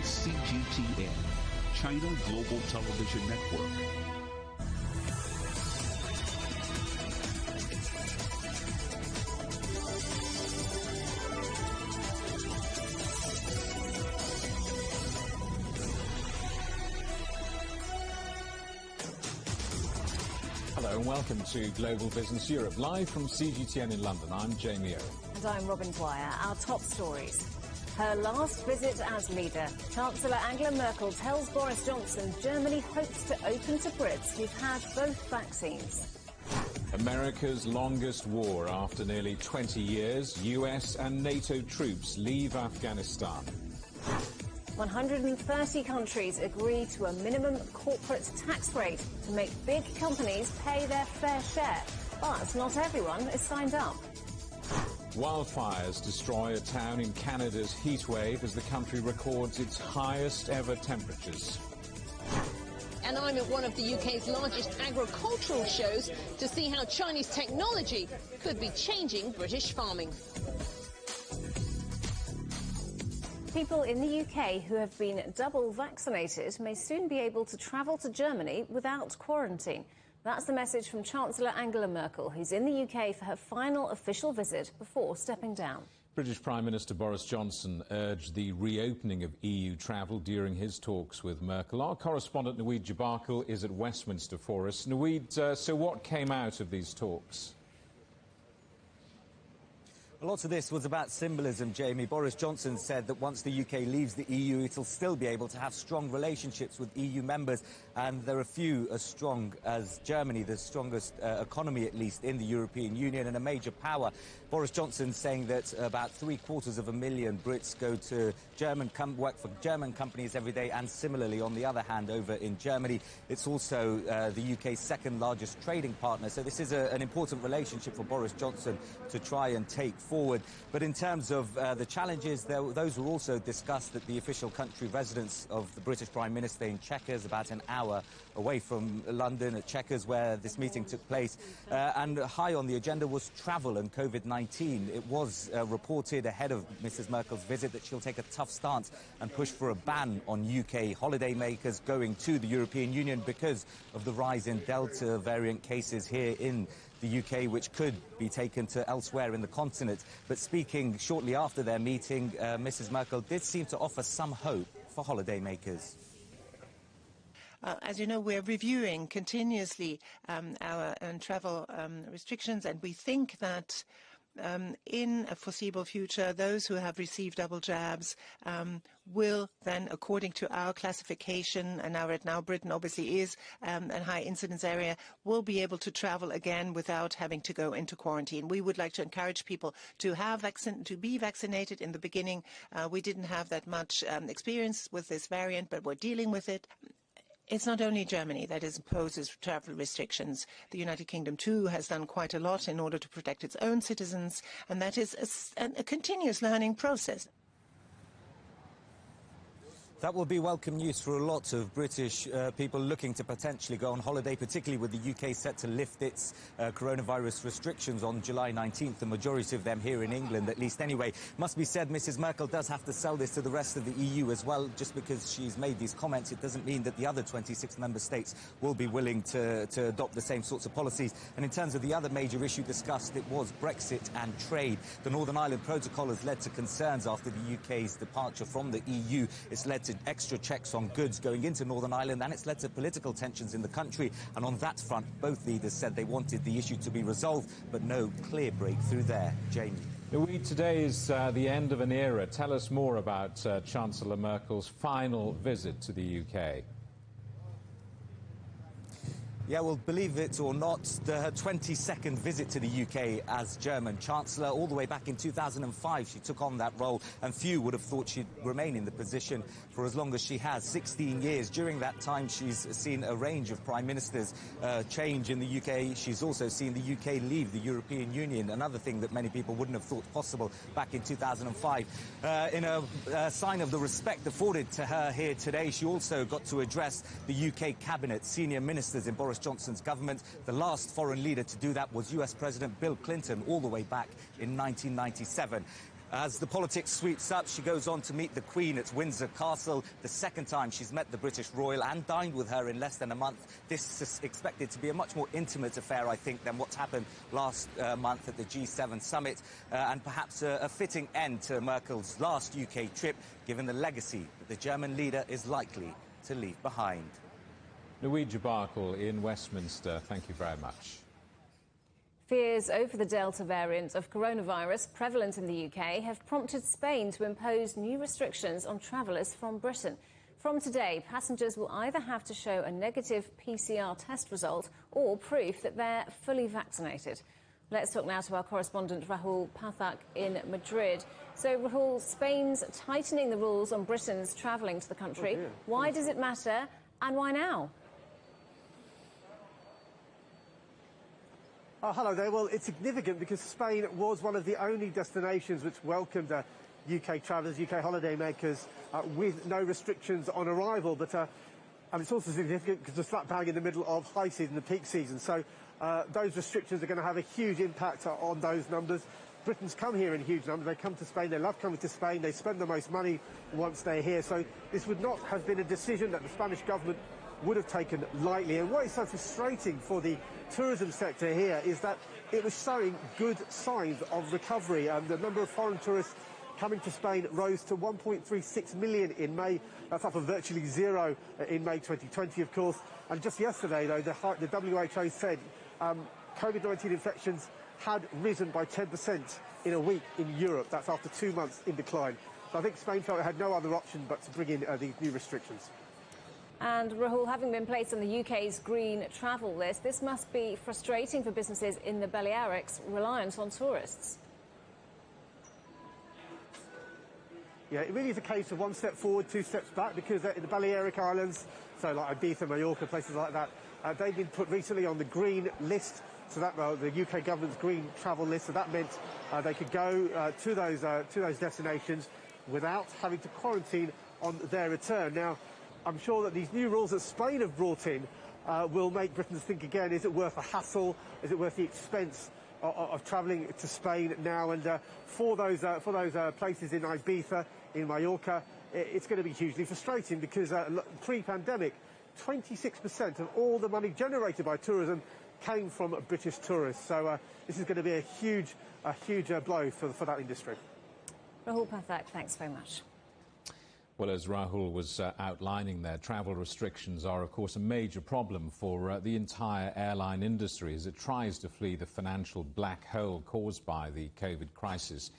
CGTN, China Global Television Network. Hello and welcome to Global Business Europe, live from CGTN in London. I'm Jamie O. And I'm Robin Dwyer. Our top stories. Her last visit as leader. Chancellor Angela Merkel tells Boris Johnson Germany hopes to open to Brits who've had both vaccines. America's longest war after nearly 20 years. US and NATO troops leave Afghanistan. 130 countries agree to a minimum corporate tax rate to make big companies pay their fair share. But not everyone is signed up. Wildfires destroy a town in Canada's heat wave as the country records its highest ever temperatures. And I'm at one of the UK's largest agricultural shows to see how Chinese technology could be changing British farming. People in the UK who have been double vaccinated may soon be able to travel to Germany without quarantine. That's the message from Chancellor Angela Merkel, who's in the UK for her final official visit before stepping down. British Prime Minister Boris Johnson urged the reopening of EU travel during his talks with Merkel. Our correspondent Naweed Jabarkil is at Westminster for us. Naweed, so what came out of these talks? Lots of this was about symbolism, Jamie. Boris Johnson said that once the UK leaves the EU, it'll still be able to have strong relationships with EU members. And there are few as strong as Germany, the strongest economy, at least, in the European Union and a major power. Boris Johnson saying that about 750,000 Brits go to work for German companies every day. And similarly, on the other hand, over in Germany, it's also the UK's second largest trading partner. So this is an important relationship for Boris Johnson to try and take forward. But in terms of the challenges, those were also discussed at the official country residence of the British Prime Minister in Chequers, about an hour away from London, at Chequers, where this meeting took place. And high on the agenda was travel and COVID-19. It was reported ahead of Mrs. Merkel's visit that she'll take a tough stance and push for a ban on UK holidaymakers going to the European Union because of the rise in Delta variant cases here in the UK, which could be taken to elsewhere in the continent. But speaking shortly after their meeting, Mrs. Merkel did seem to offer some hope for holidaymakers. As you know, we're reviewing continuously our travel restrictions, and we think that in a foreseeable future, those who have received double jabs will then, according to our classification, and now Britain obviously is a high incidence area, will be able to travel again without having to go into quarantine. We would like to encourage people to be vaccinated. In the beginning, we didn't have that much experience with this variant, but we're dealing with it. It's not only Germany that imposes travel restrictions. The United Kingdom, too, has done quite a lot in order to protect its own citizens, and that is a continuous learning process. That will be welcome news for a lot of British people looking to potentially go on holiday, particularly with the UK set to lift its coronavirus restrictions on July 19th, the majority of them here in England, at least anyway. Must be said, Mrs. Merkel does have to sell this to the rest of the EU as well. Just because she's made these comments, it doesn't mean that the other 26 member states will be willing to adopt the same sorts of policies. And in terms of the other major issue discussed, it was Brexit and trade. The Northern Ireland Protocol has led to concerns after the UK's departure from the EU. It's led to extra checks on goods going into Northern Ireland, and it's led to political tensions in the country. And on that front, both leaders said they wanted the issue to be resolved, but no clear breakthrough there. Jamie. Today is the end of an era. Tell us more about Chancellor Merkel's final visit to the UK. Yeah, well, believe it or not, her 22nd visit to the UK as German Chancellor. All the way back in 2005, she took on that role, and few would have thought she'd remain in the position for as long as she has, 16 years. During that time, she's seen a range of prime ministers change in the UK. She's also seen the UK leave the European Union, another thing that many people wouldn't have thought possible back in 2005. In a sign of the respect afforded to her here today, she also got to address the UK cabinet, senior ministers in Boris Johnson's government. The last foreign leader to do that was US President Bill Clinton all the way back in 1997. As the politics sweeps up, she goes on to meet the Queen at Windsor Castle, the second time she's met the British royal and dined with her in less than a month. This is expected to be a much more intimate affair, I think, than what's happened last month at the G7 summit, and perhaps a fitting end to Merkel's last UK trip, given the legacy that the German leader is likely to leave behind. Louise Jabarkle in Westminster, thank you very much. Fears over the Delta variant of coronavirus prevalent in the UK have prompted Spain to impose new restrictions on travellers from Britain. From today, passengers will either have to show a negative PCR test result or proof that they're fully vaccinated. Let's talk now to our correspondent Rahul Pathak in Madrid. So, Rahul, Spain's tightening the rules on Britons travelling to the country. Why does it matter and why now? Oh, hello there. Well, it's significant because Spain was one of the only destinations which welcomed UK travellers, UK holidaymakers, with no restrictions on arrival. But and it's also significant because we're slap bang in the middle of high season, the peak season. So those restrictions are going to have a huge impact on those numbers. Britons come here in huge numbers. They come to Spain. They love coming to Spain. They spend the most money once they're here. So this would not have been a decision that the Spanish government would have taken lightly. And what is so frustrating for the tourism sector here is that it was showing good signs of recovery. The number of foreign tourists coming to Spain rose to 1.36 million in May. That's up from virtually zero in May 2020, of course. And just yesterday, though, the WHO said COVID-19 infections had risen by 10% in a week in Europe. That's after 2 months in decline. So I think Spain felt it had no other option but to bring in these new restrictions. And Rahul, having been placed on the UK's green travel list, this must be frustrating for businesses in the Balearics reliant on tourists. Yeah, it really is a case of one step forward, two steps back, because in the Balearic Islands, so like Ibiza, Mallorca, places like that, they've been put recently on the green list, so that the UK government's green travel list. So that meant they could go to those destinations without having to quarantine on their return. Now, I'm sure that these new rules that Spain have brought in will make Britons think again, is it worth the hassle? Is it worth the expense of travelling to Spain now? And for those places in Ibiza, in Mallorca, it's going to be hugely frustrating because pre-pandemic, 26% of all the money generated by tourism came from British tourists. So this is going to be a huge blow for that industry. Rahul Pathak, thanks very much. Well, as Rahul was outlining there, travel restrictions are, of course, a major problem for the entire airline industry as it tries to flee the financial black hole caused by the COVID crisis.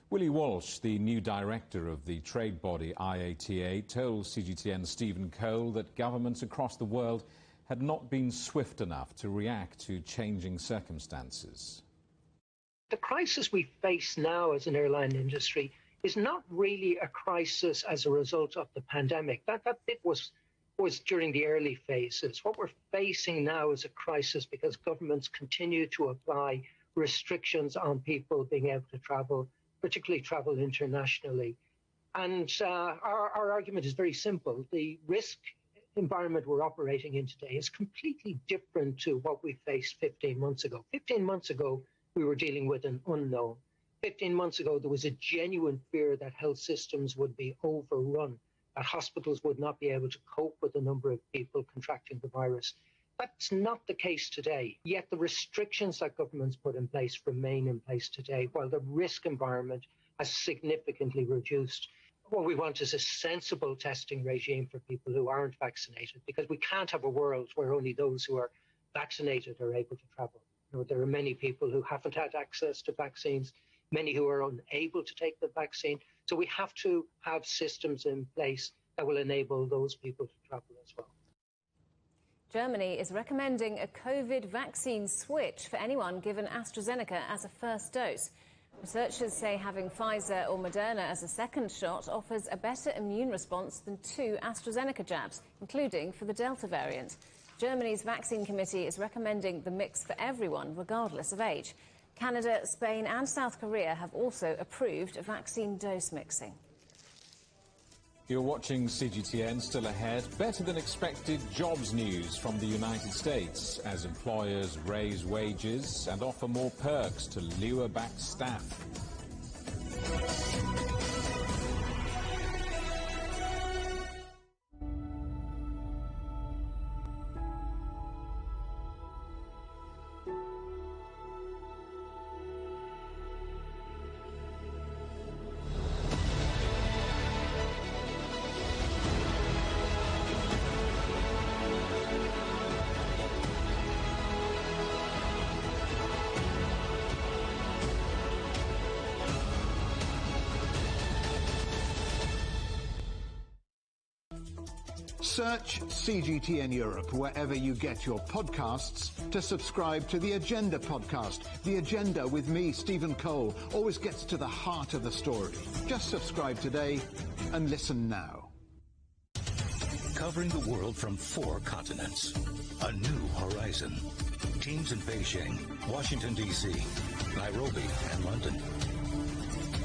Willie Walsh, the new director of the trade body IATA, told CGTN's Stephen Cole that governments across the world had not been swift enough to react to changing circumstances. The crisis we face now as an airline industry is not really a crisis as a result of the pandemic. That bit was during the early phases. What we're facing now is a crisis because governments continue to apply restrictions on people being able to travel, particularly travel internationally. And our argument is very simple. The risk environment we're operating in today is completely different to what we faced 15 months ago. 15 months ago, we were dealing with an unknown. 15 months ago, there was a genuine fear that health systems would be overrun, that hospitals would not be able to cope with the number of people contracting the virus. That's not the case today. Yet the restrictions that governments put in place remain in place today, while the risk environment has significantly reduced. What we want is a sensible testing regime for people who aren't vaccinated, because we can't have a world where only those who are vaccinated are able to travel. You know, there are many people who haven't had access to vaccines, many who are unable to take the vaccine. So we have to have systems in place that will enable those people to travel as well. Germany is recommending a COVID vaccine switch for anyone given AstraZeneca as a first dose. Researchers say having Pfizer or Moderna as a second shot offers a better immune response than 2 AstraZeneca jabs, including for the Delta variant. Germany's vaccine committee is recommending the mix for everyone, regardless of age. Canada, Spain and South Korea have also approved vaccine dose mixing. You're watching CGTN. Still ahead, better than expected jobs news from the United States as employers raise wages and offer more perks to lure back staff. Search CGTN Europe wherever you get your podcasts to subscribe to The Agenda podcast. The Agenda with me, Stephen Cole, always gets to the heart of the story. Just subscribe today and listen now. Covering the world from 4 continents. A new horizon. Teams in Beijing, Washington, D.C., Nairobi, and London.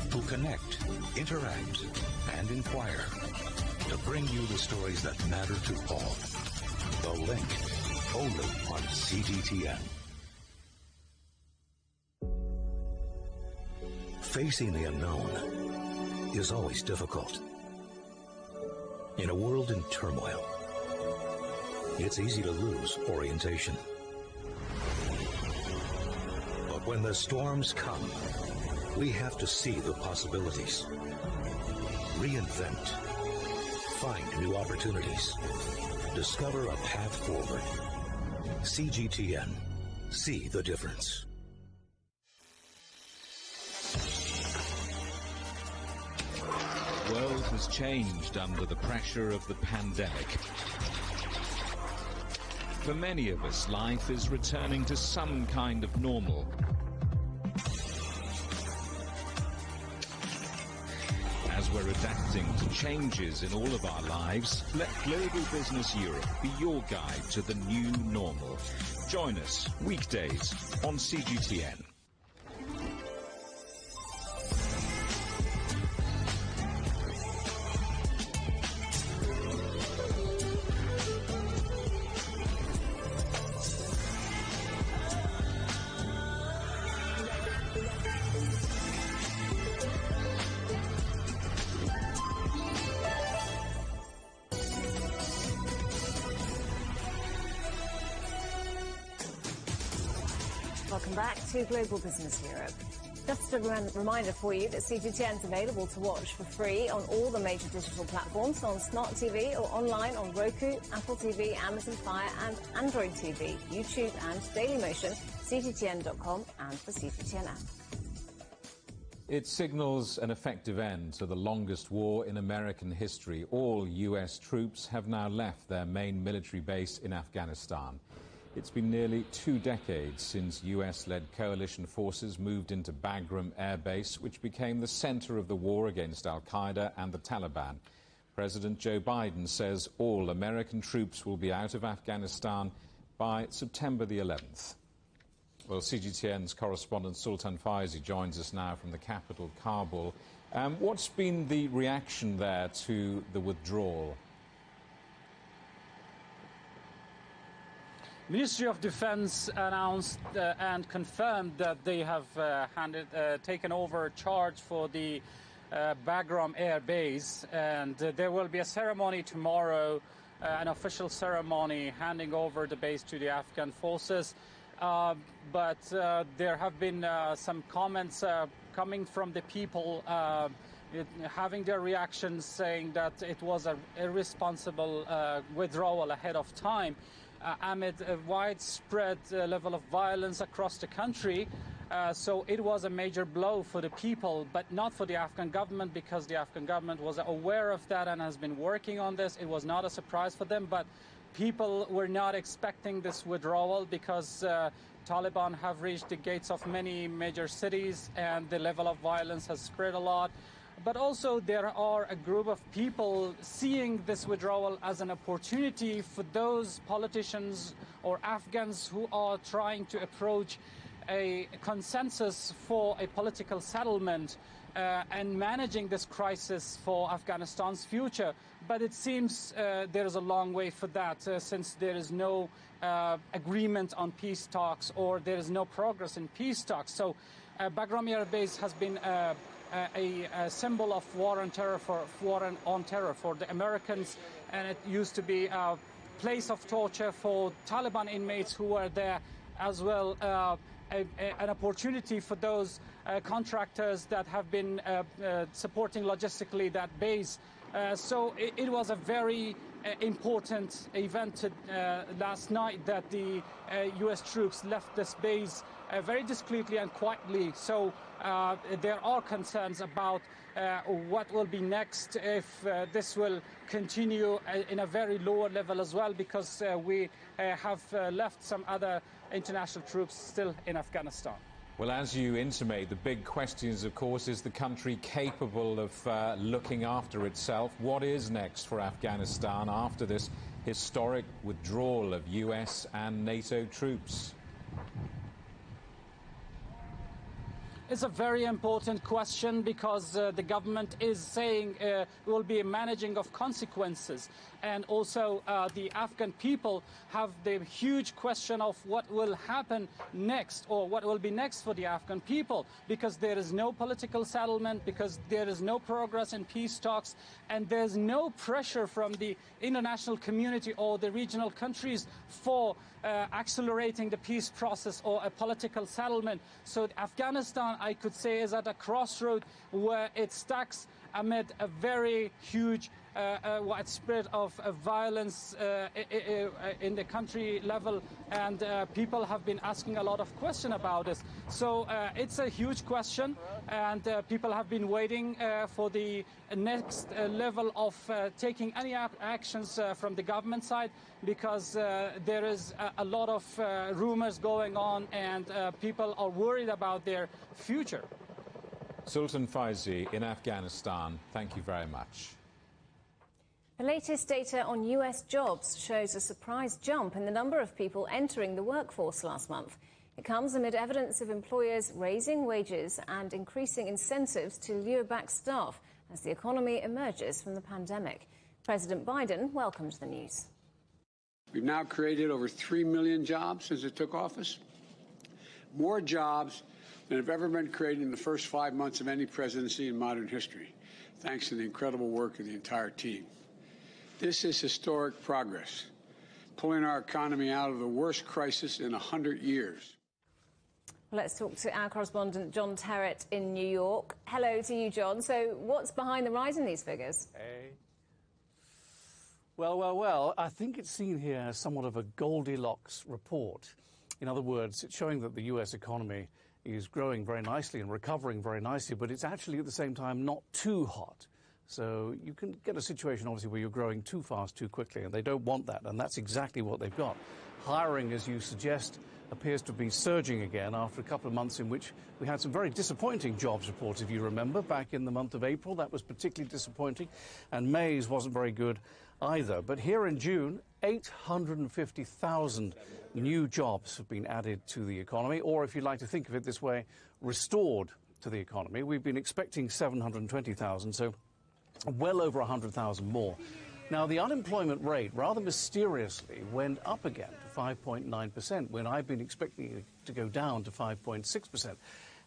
Who connect, interact, and inquire to bring you the stories that matter to all. The Link, only on CGTN. Facing the unknown is always difficult. In a world in turmoil, it's easy to lose orientation. But when the storms come, we have to see the possibilities, reinvent, find new opportunities, discover a path forward. CGTN. See the difference. The world has changed under the pressure of the pandemic. For many of us, life is returning to some kind of normal. As we're adapting to changes in all of our lives, let Global Business Europe be your guide to the new normal. Join us weekdays on CGTN. Welcome back to Global Business Europe. Just a reminder for you that CGTN is available to watch for free on all the major digital platforms, on Smart TV or online on Roku, Apple TV, Amazon Fire and Android TV, YouTube and Dailymotion, CGTN.com and the CGTN app. It signals an effective end to the longest war in American history. All U.S. troops have now left their main military base in Afghanistan. It's been nearly 2 decades since US-led coalition forces moved into Bagram Air Base, which became the center of the war against al-Qaeda and the Taliban. President Joe Biden says all American troops will be out of Afghanistan by September the 11th. Well, CGTN's correspondent Sultan Faizi joins us now from the capital, Kabul. What's been the reaction there to the withdrawal? Ministry of Defense announced and confirmed that they have taken over charge for the Bagram Air Base, and there will be a ceremony tomorrow, an official ceremony handing over the base to the Afghan forces. But there have been some comments coming from the people having their reactions saying that it was an irresponsible withdrawal ahead of time. Amid a widespread level of violence across the country. So it was a major blow for the people, but not for the Afghan government, because the Afghan government was aware of that and has been working on this. It was not a surprise for them, but people were not expecting this withdrawal because Taliban have reached the gates of many major cities and the level of violence has spread a lot. But also there are a group of people seeing this withdrawal as an opportunity for those politicians or Afghans who are trying to approach a consensus for a political settlement and managing this crisis for Afghanistan's future. But it seems there is a long way for that since there is no agreement on peace talks or there is no progress in peace talks. So Bagram Air Base has been a symbol of war on terror for the Americans, and it used to be a place of torture for Taliban inmates who were there as well, an opportunity for those contractors that have been supporting logistically that base. So it was a very important event last night that the U.S. troops left this base very discreetly and quietly. So there are concerns about what will be next if this will continue in a very lower level as well, because we have left some other international troops still in Afghanistan. Well, as you intimate, the big question is, of course, is the country capable of looking after itself? What is next for Afghanistan after this historic withdrawal of US and NATO troops? It's a very important question, because the government is saying will be a managing of consequences. And also the Afghan people have the huge question of what will happen next, or what will be next for the Afghan people, because there is no political settlement, because there is no progress in peace talks, and there's no pressure from the international community or the regional countries for accelerating the peace process or a political settlement. So Afghanistan, I could say, is at a crossroad where it stacks amid a very huge widespread of violence in the country level, and people have been asking a lot of questions about this. So it's a huge question, and people have been waiting for the next level of taking any actions from the government side, because there is a lot of rumors going on, and people are worried about their future. Sultan Faizi in Afghanistan, thank you very much. The latest data on US jobs shows a surprise jump in the number of people entering the workforce last month. It comes amid evidence of employers raising wages and increasing incentives to lure back staff as the economy emerges from the pandemic. President Biden welcomed the news. We've now created over 3 million jobs since it took office. More jobs than have ever been created in the first 5 months of any presidency in modern history, thanks to the incredible work of the entire team. This is historic progress, pulling our economy out of the worst crisis in 100 years. Let's talk to our correspondent, John Terrett in New York. Hello to you, John. So what's behind the rise in these figures? Hey. Well, I think it's seen here as somewhat of a Goldilocks report. In other words, it's showing that the US economy is growing very nicely and recovering very nicely, but it's actually at the same time not too hot. So you can get a situation, obviously, where you're growing too fast, too quickly, and they don't want that, and that's exactly what they've got. Hiring, as you suggest, appears to be surging again after a couple of months in which we had some very disappointing jobs reports, if you remember, back in the month of April. That was particularly disappointing, and May's wasn't very good either. But here in June, 850,000 new jobs have been added to the economy, or if you'd like to think of it this way, restored to the economy. We've been expecting 720,000, so well over 100,000 more. Now, the unemployment rate, rather mysteriously, went up again to 5.9%, when I've been expecting it to go down to 5.6%.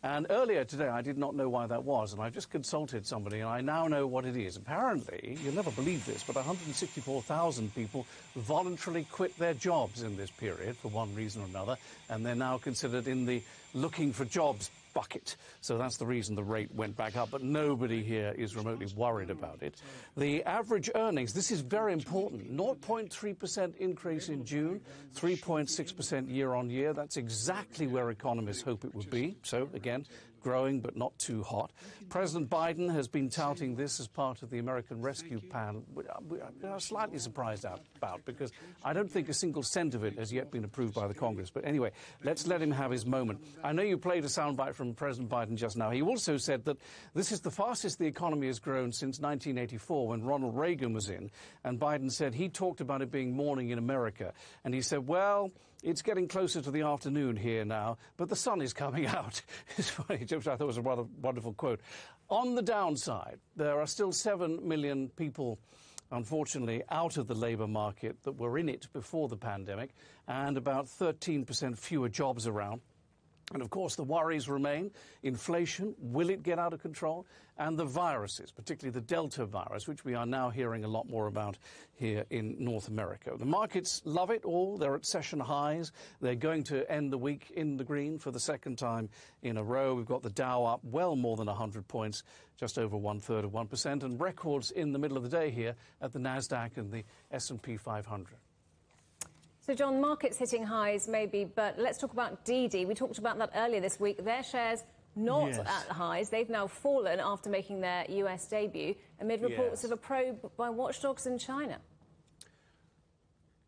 And earlier today, I did not know why that was, and I just consulted somebody, and I now know what it is. Apparently, you'll never believe this, but 164,000 people voluntarily quit their jobs in this period for one reason or another, and they're now considered in the looking for jobs bucket. So that's the reason the rate went back up, but nobody here is remotely worried about it. The average earnings, this is very important, 0.3% increase in June, 3.6% year on year. That's exactly where economists hope it would be. So again, growing but not too hot. President Biden has been touting this as part of the American Rescue Plan, which I'm slightly surprised about, because I don't think a single cent of it has yet been approved by the Congress. But anyway, let's let him have his moment. I know you played a soundbite from President Biden just now. He also said that this is the fastest the economy has grown since 1984, when Ronald Reagan was in. And Biden said he talked about it being morning in America. And he said, well, it's getting closer to the afternoon here now, but the sun is coming out. It's funny, which I thought was a rather wonderful quote. On the downside, there are still 7 million people, unfortunately, out of the labour market that were in it before the pandemic, and about 13% fewer jobs around. And, of course, the worries remain. Inflation, will it get out of control? And the viruses, particularly the Delta virus, which we are now hearing a lot more about here in North America. The markets love it all. They're at session highs. They're going to end the week in the green for the second time in a row. We've got the Dow up well more than 100 points, just over 1/3 of 1%, and records in the middle of the day here at the NASDAQ and the S&P 500. So, John, markets hitting highs maybe, but let's talk about Didi. We talked about that earlier this week. Their shares not at highs. They've now fallen after making their US debut amid reports of a probe by watchdogs in China.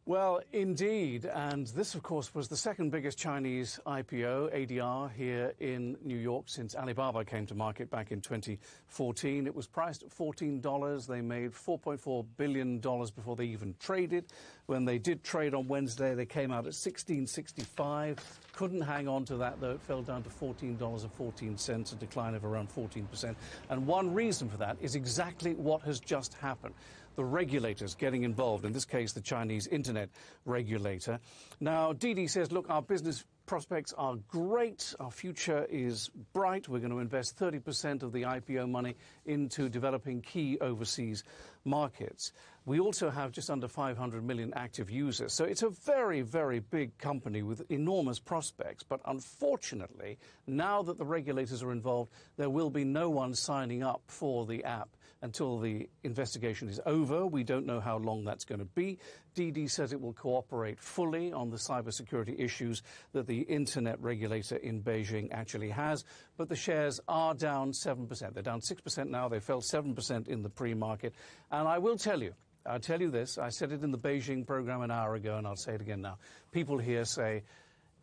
Well, indeed, and this, of course, was the second biggest Chinese IPO, ADR, here in New York since Alibaba came to market back in 2014. It was priced at $14. They made $4.4 billion before they even traded. When they did trade on Wednesday, they came out at $16.65. Couldn't hang on to that, though. It fell down to $14.14, a decline of around 14%. And one reason for that is exactly what has just happened. The regulators getting involved, in this case the Chinese internet regulator. Now, Didi says, look, our business prospects are great, our future is bright, we're going to invest 30% of the IPO money into developing key overseas markets. We also have just under 500 million active users, so it's a very, very big company with enormous prospects. But unfortunately, now that the regulators are involved, there will be no one signing up for the app until the investigation is over. We don't know how long that's going to be. Didi says it will cooperate fully on the cybersecurity issues that the internet regulator in Beijing actually has. But the shares are down 7%. They're down 6% now. They fell 7% in the pre-market. And I will tell you, I'll tell you this. I said it in the Beijing program an hour ago, and I'll say it again now. People here say,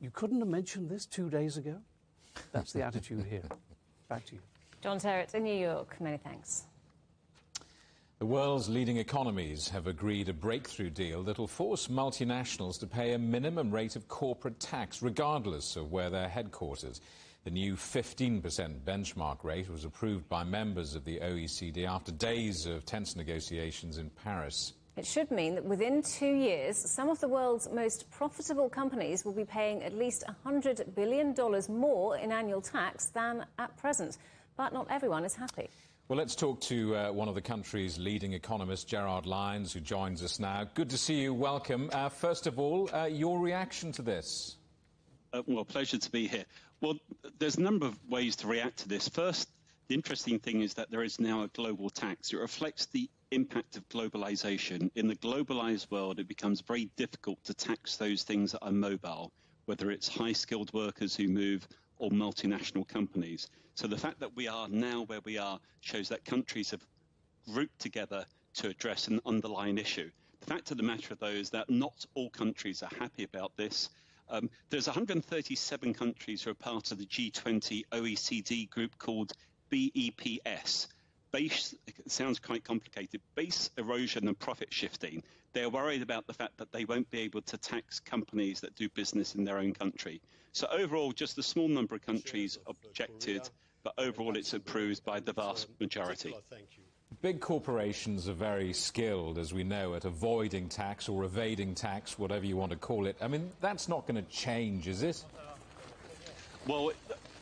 you couldn't have mentioned this 2 days ago? That's the attitude here. Back to you. John Terrett in New York. Many thanks. The world's leading economies have agreed a breakthrough deal that will force multinationals to pay a minimum rate of corporate tax, regardless of where they're headquartered. The new 15% benchmark rate was approved by members of the OECD after days of tense negotiations in Paris. It should mean that within 2 years, some of the world's most profitable companies will be paying at least $100 billion more in annual tax than at present. But not everyone is happy. Well, let's talk to one of the country's leading economists, Gerard Lyons, who joins us now. Good to see you. Welcome. First of all, your reaction to this? Well, pleasure to be here. Well, there's a number of ways to react to this. First, the interesting thing is that there is now a global tax. It reflects the impact of globalization. In the globalized world, it becomes very difficult to tax those things that are mobile, whether it's high-skilled workers who move or multinational companies. So the fact that we are now where we are shows that countries have grouped together to address an underlying issue. The fact of the matter, though, is that not all countries are happy about this. There's 137 countries who are part of the G20 OECD group called BEPS. Base, it sounds quite complicated, base erosion and profit shifting. They're worried about the fact that they won't be able to tax companies that do business in their own country. So overall, just a small number of countries objected, but overall it's approved by the vast majority. Big corporations are very skilled, as we know, at avoiding tax or evading tax, whatever you want to call it. I mean, that's not going to change, is it? Well,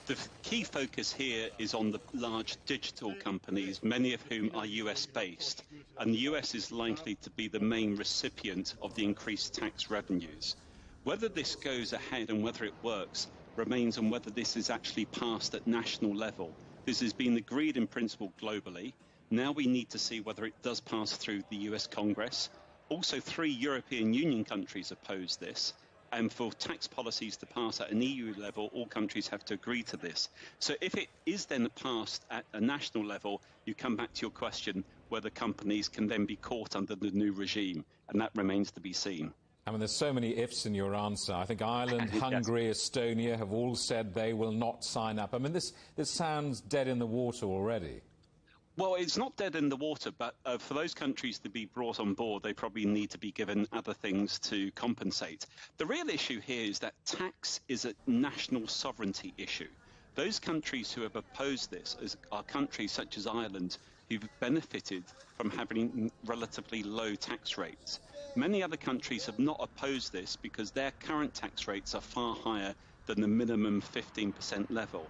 the key focus here is on the large digital companies, many of whom are US-based, and the US is likely to be the main recipient of the increased tax revenues. Whether this goes ahead and whether it works remains on whether this is actually passed at national level. This has been agreed in principle globally. Now we need to see whether it does pass through the US Congress. Also, 3 European Union countries oppose this. And for tax policies to pass at an EU level, all countries have to agree to this. So if it is then passed at a national level, you come back to your question whether companies can then be caught under the new regime. And that remains to be seen. I mean, there's so many ifs in your answer. I think Ireland, Hungary, Estonia have all said they will not sign up. I mean, this sounds dead in the water already. Well, it's not dead in the water, but for those countries to be brought on board, they probably need to be given other things to compensate. The real issue here is that tax is a national sovereignty issue. Those countries who have opposed this are countries such as Ireland, who've benefited from having relatively low tax rates. Many other countries have not opposed this because their current tax rates are far higher than the minimum 15% level.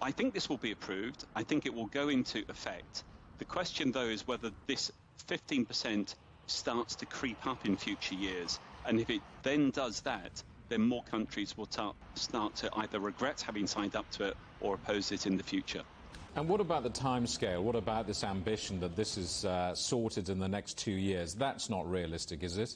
I think this will be approved. I think it will go into effect. The question, though, is whether this 15% starts to creep up in future years. And if it then does that, then more countries will start to either regret having signed up to it or oppose it in the future. And what about the timescale? What about this ambition that this is sorted in the next 2 years? That's not realistic, is it?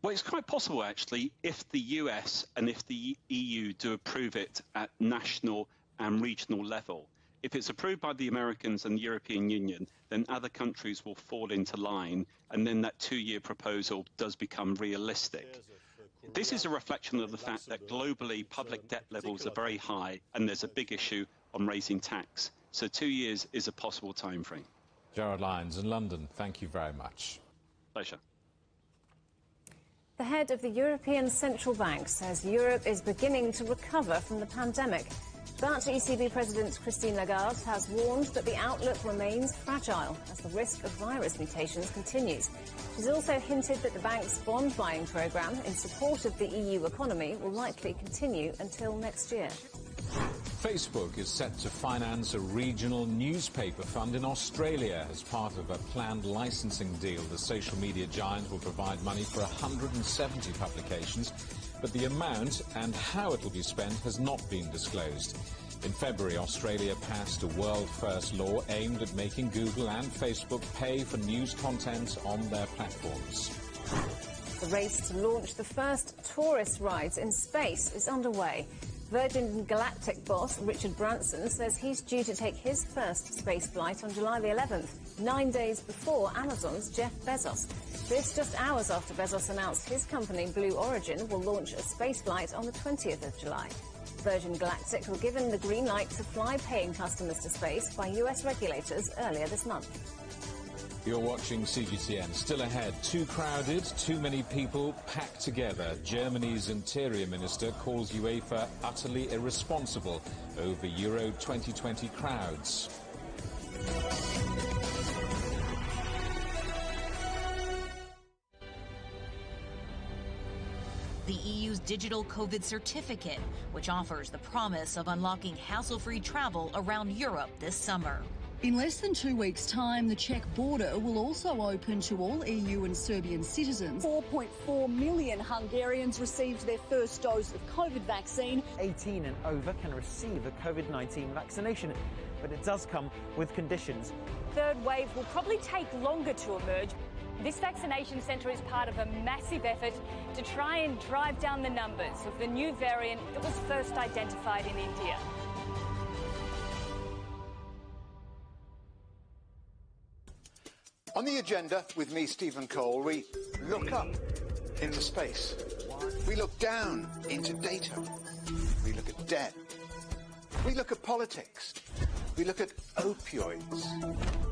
Well, it's quite possible, actually, if the US and if the EU do approve it at national and regional level. If it's approved by the Americans and the European Union, then other countries will fall into line, and then that 2-year proposal does become realistic. This is a reflection of the fact that globally public debt levels are very high, and there's a big issue on raising tax. So 2 years is a possible time frame. Gerard Lyons in London, thank you very much. Pleasure. The head of the European Central Bank says Europe is beginning to recover from the pandemic. But ECB President Christine Lagarde has warned that the outlook remains fragile as the risk of virus mutations continues. She's also hinted that the bank's bond buying programme in support of the EU economy will likely continue until next year. Facebook is set to finance a regional newspaper fund in Australia as part of a planned licensing deal. The social media giant will provide money for 170 publications, but the amount and how it will be spent has not been disclosed. In February, Australia passed a world-first law aimed at making Google and Facebook pay for news content on their platforms. The race to launch the first tourist rides in space is underway. Virgin Galactic boss Richard Branson says he's due to take his first space flight on July the 11th, 9 days before Amazon's Jeff Bezos. This just hours after Bezos announced his company Blue Origin will launch a space flight on the 20th of July. Virgin Galactic were given the green light to fly paying customers to space by US regulators earlier this month. You're watching CGTN. Still ahead, too crowded, too many people packed together. Germany's Interior Minister calls UEFA utterly irresponsible over Euro 2020 crowds. The EU's digital COVID certificate, which offers the promise of unlocking hassle-free travel around Europe this summer. In less than 2 weeks' time, the Czech border will also open to all EU and Serbian citizens. 4.4 million Hungarians received their first dose of COVID vaccine. 18 and over can receive the COVID-19 vaccination, but it does come with conditions. Third wave will probably take longer to emerge. This vaccination centre is part of a massive effort to try and drive down the numbers of the new variant that was first identified in India. On the agenda with me, Stephen Cole, we look up into space. We look down into data. We look at debt. We look at politics. We look at opioids,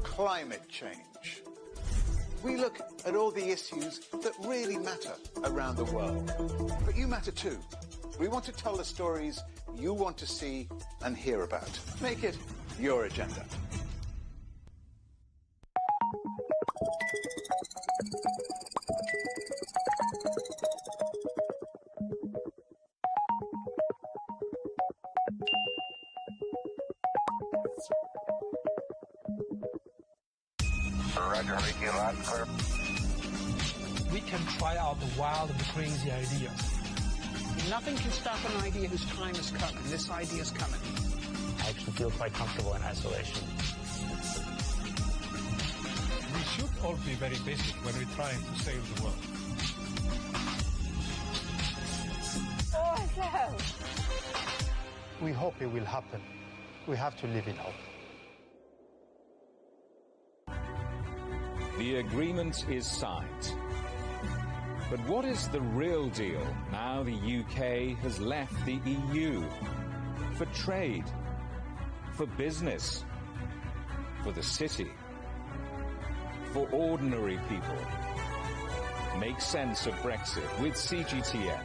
climate change. We look at all the issues that really matter around the world. But you matter too. We want to tell the stories you want to see and hear about. Make it your agenda. We can try out the wild and crazy ideas. Nothing can stop an idea whose time has come, and this idea is coming. I actually feel quite comfortable in isolation. We should all be very busy when we're trying to save the world. Awesome! We hope it will happen. We have to live in hope. The agreement is signed. But what is the real deal now the UK has left the EU? For trade, for business, for the city, for ordinary people. Make sense of Brexit with CGTN.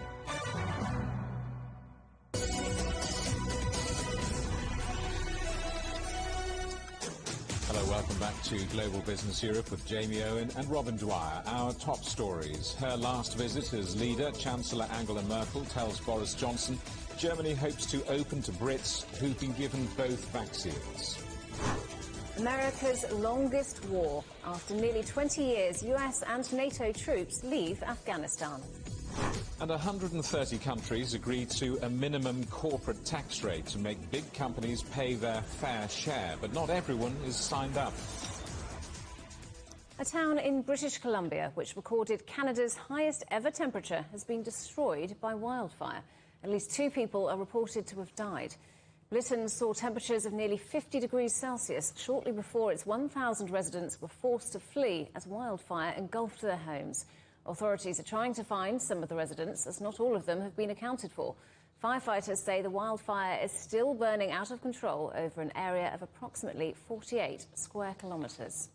Hello, welcome back to Global Business Europe with Jamie Owen and Robin Dwyer. Our top stories. Her last visit as leader, Chancellor Angela Merkel, tells Boris Johnson Germany hopes to open to Brits who've been given both vaccines. America's longest war. After nearly 20 years, US and NATO troops leave Afghanistan. And 130 countries agreed to a minimum corporate tax rate to make big companies pay their fair share, but not everyone is signed up. A town in British Columbia, which recorded Canada's highest ever temperature, has been destroyed by wildfire. At least 2 people are reported to have died. Lytton saw temperatures of nearly 50 degrees Celsius shortly before its 1,000 residents were forced to flee as wildfire engulfed their homes. Authorities are trying to find some of the residents, as not all of them have been accounted for. Firefighters say the wildfire is still burning out of control over an area of approximately 48 square kilometres.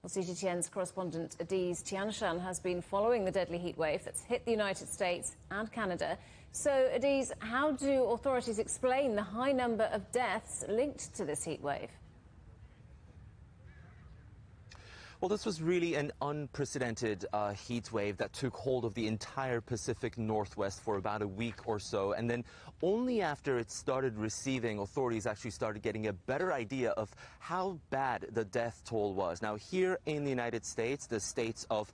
Well, CGTN's correspondent Adiz Tianshan has been following the deadly heatwave that's hit the United States and Canada. So, Adiz, how do authorities explain the high number of deaths linked to this heatwave? Well, this was really an unprecedented heat wave that took hold of the entire Pacific Northwest for about a week or so. And then only after it started receding, authorities actually started getting a better idea of how bad the death toll was. Now, here in the United States, the states of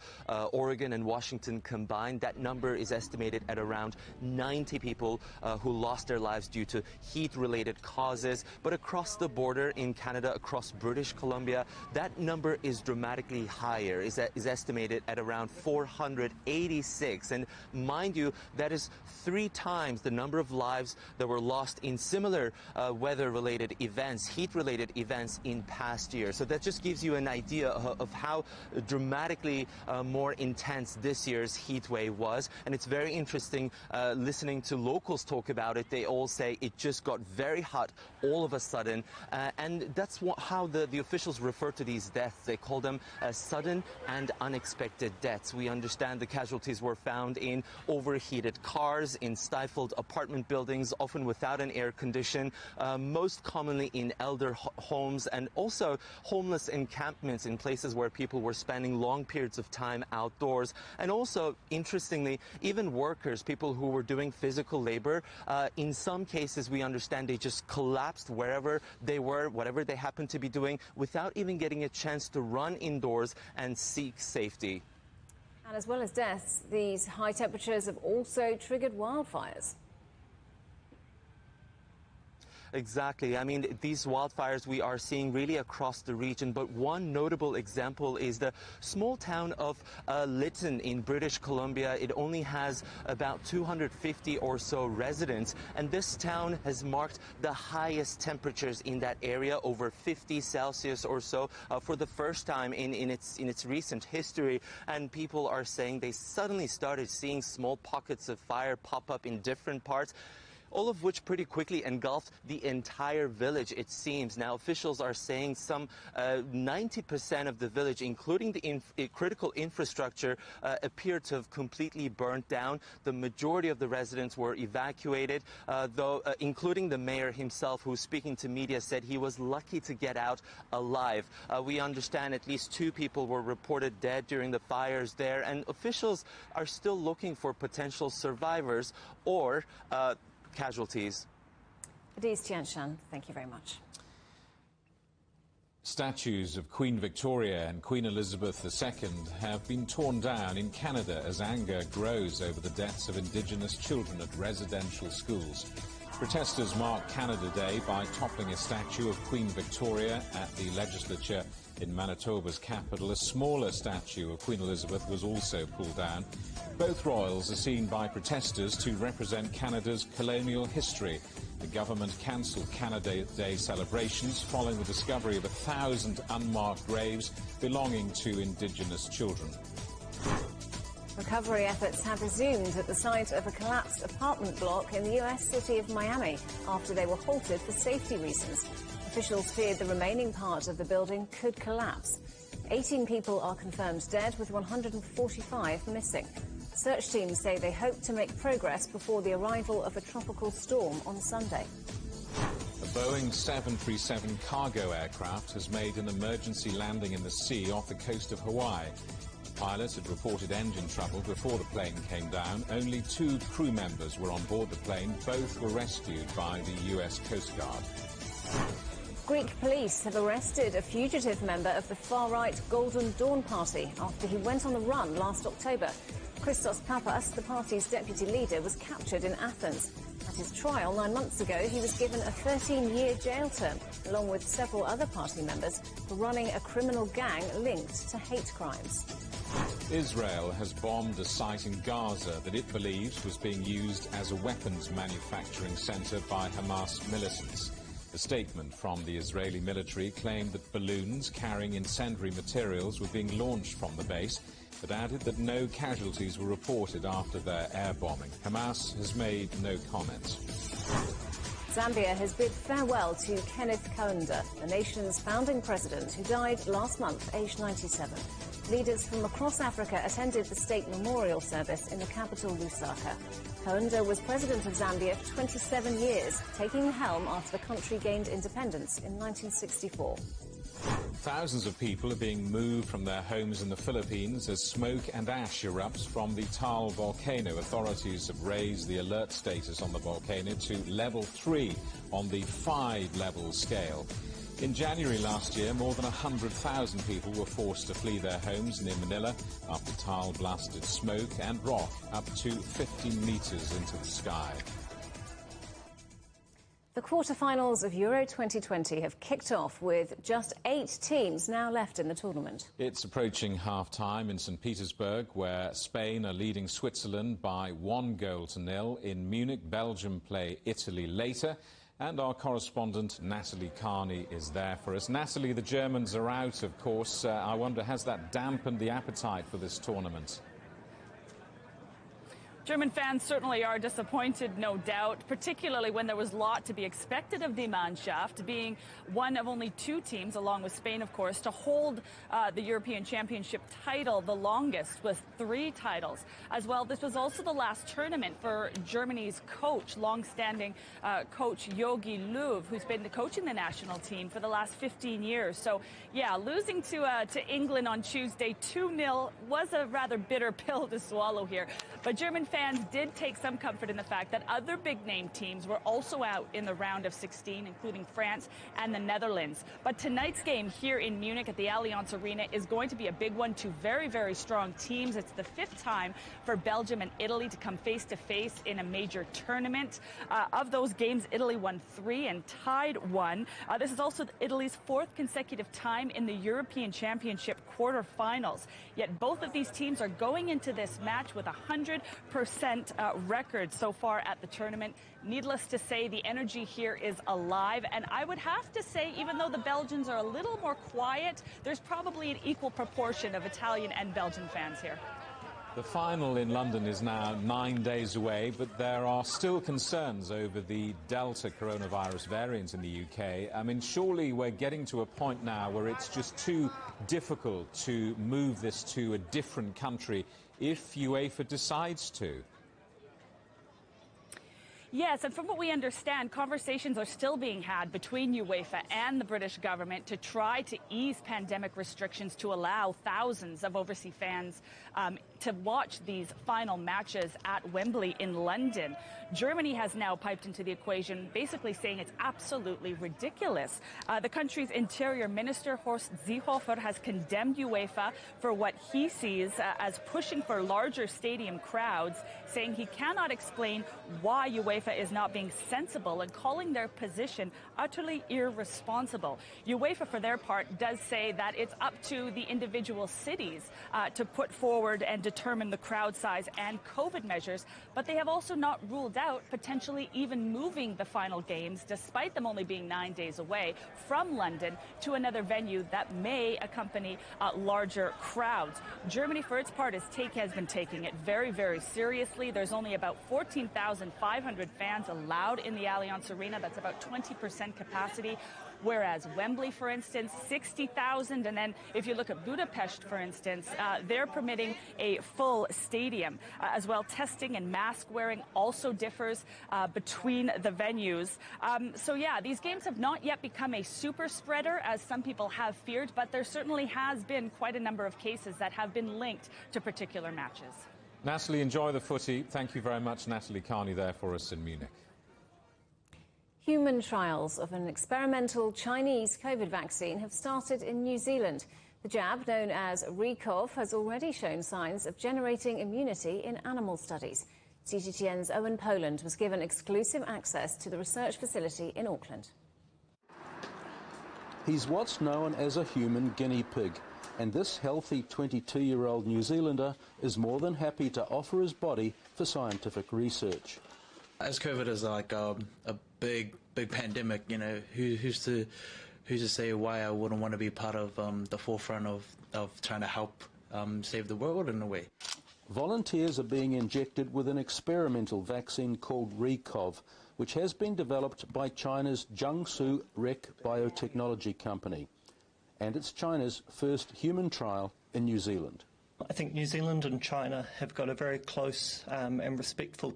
Oregon and Washington combined, that number is estimated at around 90 people who lost their lives due to heat-related causes. But across the border in Canada, across British Columbia, that number is dramatically higher, is estimated at around 486. And mind you, that is 3 times the number of lives that were lost in similar weather-related events, heat-related events in past years. So that just gives you an idea of how dramatically more intense this year's heat wave was. And it's very interesting listening to locals talk about it. They all say it just got very hot all of a sudden. And that's how the officials refer to these deaths. They call them sudden and unexpected deaths. We understand the casualties were found in overheated cars, in stifled apartment buildings, often without an air condition, most commonly in elder homes, and also homeless encampments in places where people were spending long periods of time outdoors. And also, interestingly, even workers, people who were doing physical labor, in some cases we understand they just collapsed wherever they were, whatever they happened to be doing, without even getting a chance to run indoors and seek safety. And as well as deaths, these high temperatures have also triggered wildfires. Exactly. I mean, these wildfires we are seeing really across the region, but one notable example is the small town of Lytton in British Columbia. It only has about 250 or so residents, and this town has marked the highest temperatures in that area, over 50 Celsius or so, for the first time in its recent history. And people are saying they suddenly started seeing small pockets of fire pop up in different parts, all of which pretty quickly engulfed the entire village, it seems. Now, officials are saying some 90% of the village, including the critical infrastructure, appeared to have completely burnt down. The majority of the residents were evacuated, though, including the mayor himself, who, speaking to media, said he was lucky to get out alive. We understand at least 2 people were reported dead during the fires there, and officials are still looking for potential survivors or casualties. Adiz Tianshan, thank you very much. Statues of Queen Victoria and Queen Elizabeth II have been torn down in Canada as anger grows over the deaths of Indigenous children at residential schools. Protesters mark Canada Day by toppling a statue of Queen Victoria at the legislature in Manitoba's capital. A smaller statue of Queen Elizabeth was also pulled down. Both royals are seen by protesters to represent Canada's colonial history. The government cancelled Canada Day celebrations following the discovery of 1,000 unmarked graves belonging to Indigenous children. Recovery efforts have resumed at the site of a collapsed apartment block in the U.S. city of Miami after they were halted for safety reasons. Officials feared the remaining part of the building could collapse. 18 people are confirmed dead, with 145 missing. Search teams say they hope to make progress before the arrival of a tropical storm on Sunday. A Boeing 737 cargo aircraft has made an emergency landing in the sea off the coast of Hawaii. The pilot had reported engine trouble before the plane came down. Only 2 crew members were on board the plane. Both were rescued by the U.S. Coast Guard. Greek police have arrested a fugitive member of the far-right Golden Dawn Party after he went on the run last October. Christos Papas, the party's deputy leader, was captured in Athens. At his trial 9 months ago, he was given a 13-year jail term, along with several other party members, for running a criminal gang linked to hate crimes. Israel has bombed a site in Gaza that it believes was being used as a weapons manufacturing center by Hamas militants. A statement from the Israeli military claimed that balloons carrying incendiary materials were being launched from the base, but added that no casualties were reported after their air bombing. Hamas has made no comments. Zambia has bid farewell to Kenneth Kaunda, the nation's founding president, who died last month, aged 97. Leaders from across Africa attended the state memorial service in the capital, Lusaka. Kaunda was president of Zambia for 27 years, taking the helm after the country gained independence in 1964. Thousands of people are being moved from their homes in the Philippines as smoke and ash erupts from the Taal volcano. Authorities have raised the alert status on the volcano to level 3 on the 5-level scale. In January last year, more than 100,000 people were forced to flee their homes near Manila after Taal blasted smoke and rock up to 50 metres into the sky. The quarter-finals of Euro 2020 have kicked off with just 8 teams now left in the tournament. It's approaching half-time in St. Petersburg, where Spain are leading Switzerland by 1-0. In Munich, Belgium play Italy later. And our correspondent, Natalie Carney, is there for us. Natalie, the Germans are out, of course. I wonder, has that dampened the appetite for this tournament? German fans certainly are disappointed, no doubt, particularly when there was a lot to be expected of the Mannschaft, being one of only 2 teams, along with Spain, of course, to hold the European Championship title, the longest, with 3 titles. As well, this was also the last tournament for Germany's coach, long-standing coach Jogi Löw, who's been coaching the national team for the last 15 years. So, yeah, losing to England on Tuesday 2-0 was a rather bitter pill to swallow here. But German fans did take some comfort in the fact that other big-name teams were also out in the round of 16, including France and the Netherlands. But tonight's game here in Munich at the Allianz Arena is going to be a big one. 2 very, very strong teams. It's the 5th time for Belgium and Italy to come face-to-face in a major tournament. Of those games, Italy won 3 and tied 1. This is also Italy's 4th consecutive time in the European Championship quarterfinals. Yet both of these teams are going into this match with 100% record so far at the tournament. Needless to say, the energy here is alive, and I would have to say, even though the Belgians are a little more quiet, there's probably an equal proportion of Italian and Belgian fans here. The final in London is now 9 days away, but there are still concerns over the Delta coronavirus variant in the UK. I mean, surely we're getting to a point now where it's just too difficult to move this to a different country if UEFA decides to. Yes, and from what we understand, conversations are still being had between UEFA and the British government to try to ease pandemic restrictions to allow thousands of overseas fans to watch these final matches at Wembley in London. Germany has now piped into the equation, basically saying it's absolutely ridiculous. The country's interior minister, Horst Seehofer, has condemned UEFA for what he sees as pushing for larger stadium crowds, saying he cannot explain why UEFA is not being sensible and calling their position utterly irresponsible. UEFA, for their part, does say that it's up to the individual cities to put forward and determine the crowd size and COVID measures, but they have also not ruled out potentially even moving the final games, despite them only being 9 days away, from London to another venue that may accompany larger crowds. Germany, for its part, has been taking it very, very seriously. There's only about 14,500 fans allowed in the Allianz Arena. That's about 20% capacity. Whereas Wembley, for instance, 60,000. And then if you look at Budapest, for instance, they're permitting a full stadium. As well, testing and mask wearing also differs between the venues. So, yeah, these games have not yet become a super spreader, as some people have feared, but there certainly has been quite a number of cases that have been linked to particular matches. Natalie, enjoy the footy. Thank you very much, Natalie Carney, there for us in Munich. Human trials of an experimental Chinese COVID vaccine have started in New Zealand. The jab, known as Recov, has already shown signs of generating immunity in animal studies. CGTN's Owen Poland was given exclusive access to the research facility in Auckland. He's what's known as a human guinea pig. And this healthy 22-year-old New Zealander is more than happy to offer his body for scientific research. As COVID is like a big pandemic, you know, who's to say why I wouldn't want to be part of the forefront of trying to help save the world in a way. Volunteers are being injected with an experimental vaccine called Recov, which has been developed by China's Jiangsu REC biotechnology company. And it's China's first human trial in New Zealand. I think New Zealand and China have got a very close and respectful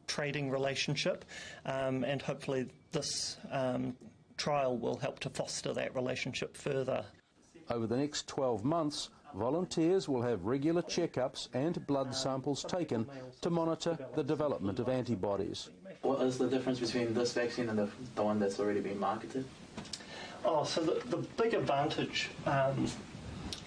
trading relationship, and hopefully this trial will help to foster that relationship further. Over the next 12 months, volunteers will have regular checkups and blood samples taken to monitor the development of antibodies. What is the difference between this vaccine and the one that's already been marketed? Oh, so the big advantage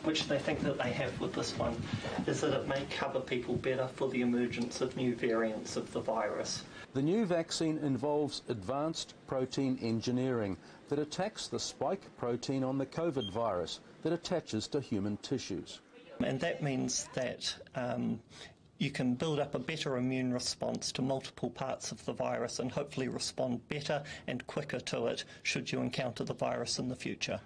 which they think that they have with this one is that it may cover people better for the emergence of new variants of the virus. The new vaccine involves advanced protein engineering that attacks the spike protein on the COVID virus that attaches to human tissues. And that means that you can build up a better immune response to multiple parts of the virus and hopefully respond better and quicker to it should you encounter the virus in the future.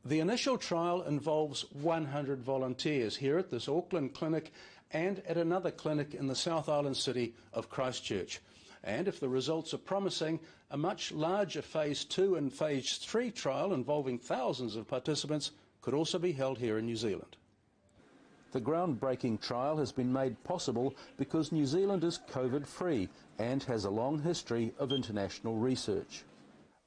The initial trial involves 100 volunteers here at this Auckland clinic and at another clinic in the South Island city of Christchurch. And if the results are promising, a much larger Phase 2 and Phase 3 trial involving thousands of participants could also be held here in New Zealand. The groundbreaking trial has been made possible because New Zealand is COVID-free and has a long history of international research.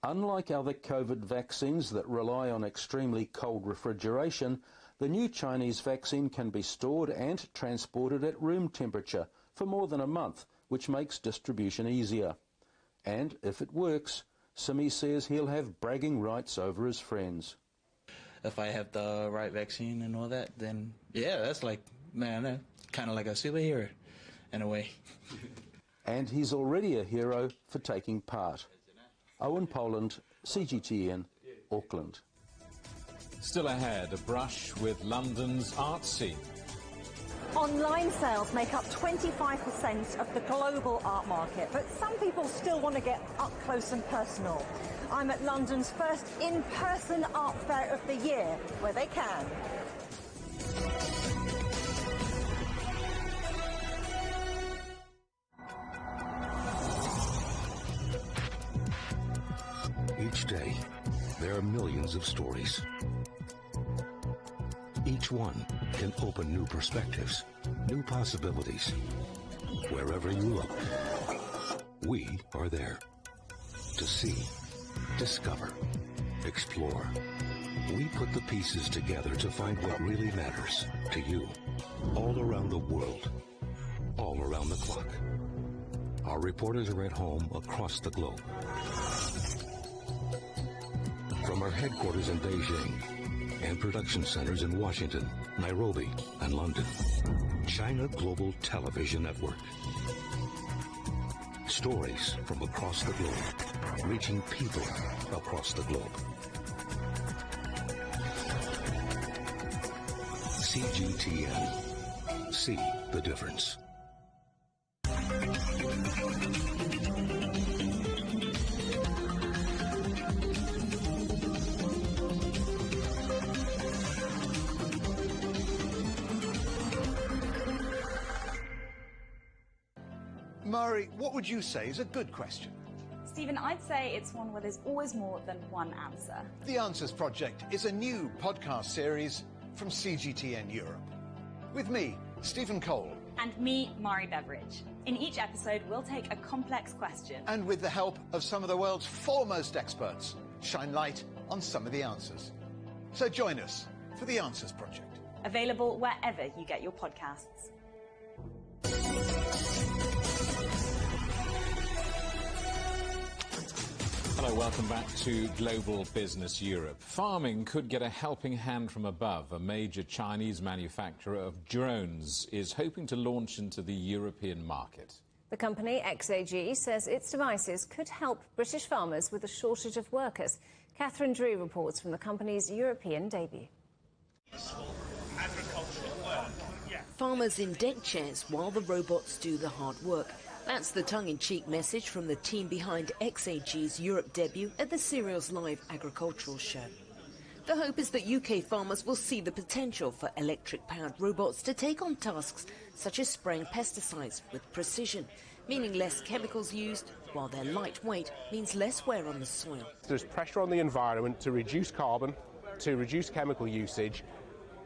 Unlike other COVID vaccines that rely on extremely cold refrigeration, the new Chinese vaccine can be stored and transported at room temperature for more than a month, which makes distribution easier. And if it works, Simi says he'll have bragging rights over his friends. If I have the right vaccine and all that, then yeah, that's like, man, kind of like a superhero in a way. And he's already a hero for taking part. Owen Poland, CGTN, Auckland. Still ahead, a brush with London's art scene. Online sales make up 25% of the global art market, but some people still want to get up close and personal. I'm at London's first in-person art fair of the year, where they can. Each day, there are millions of stories. Each one can open new perspectives, new possibilities. Wherever you look, we are there to see, discover, explore. We put the pieces together to find what really matters to you, all around the world, all around the clock. Our reporters are at home across the globe. From our headquarters in Beijing and production centers in Washington, Nairobi, and London, China Global Television Network. Stories from across the globe, reaching people across the globe. CGTN. See the difference. Mari, what would you say is a good question? Stephen, I'd say it's one where there's always more than one answer. The Answers Project is a new podcast series from CGTN Europe. With me, Stephen Cole. And me, Mari Beveridge. In each episode, we'll take a complex question. And with the help of some of the world's foremost experts, shine light on some of the answers. So join us for The Answers Project. Available wherever you get your podcasts. Hello, welcome back to Global Business Europe. Farming could get a helping hand from above. A major Chinese manufacturer of drones is hoping to launch into the European market. The company, XAG, says its devices could help British farmers with a shortage of workers. Catherine Drew reports from the company's European debut. farmers in deck chairs while the robots do the hard work. That's the tongue-in-cheek message from the team behind XAG's Europe debut at the Cereals Live Agricultural Show. The hope is that UK farmers will see the potential for electric-powered robots to take on tasks such as spraying pesticides with precision, meaning less chemicals used, while their lightweight means less wear on the soil. There's pressure on the environment to reduce carbon, to reduce chemical usage,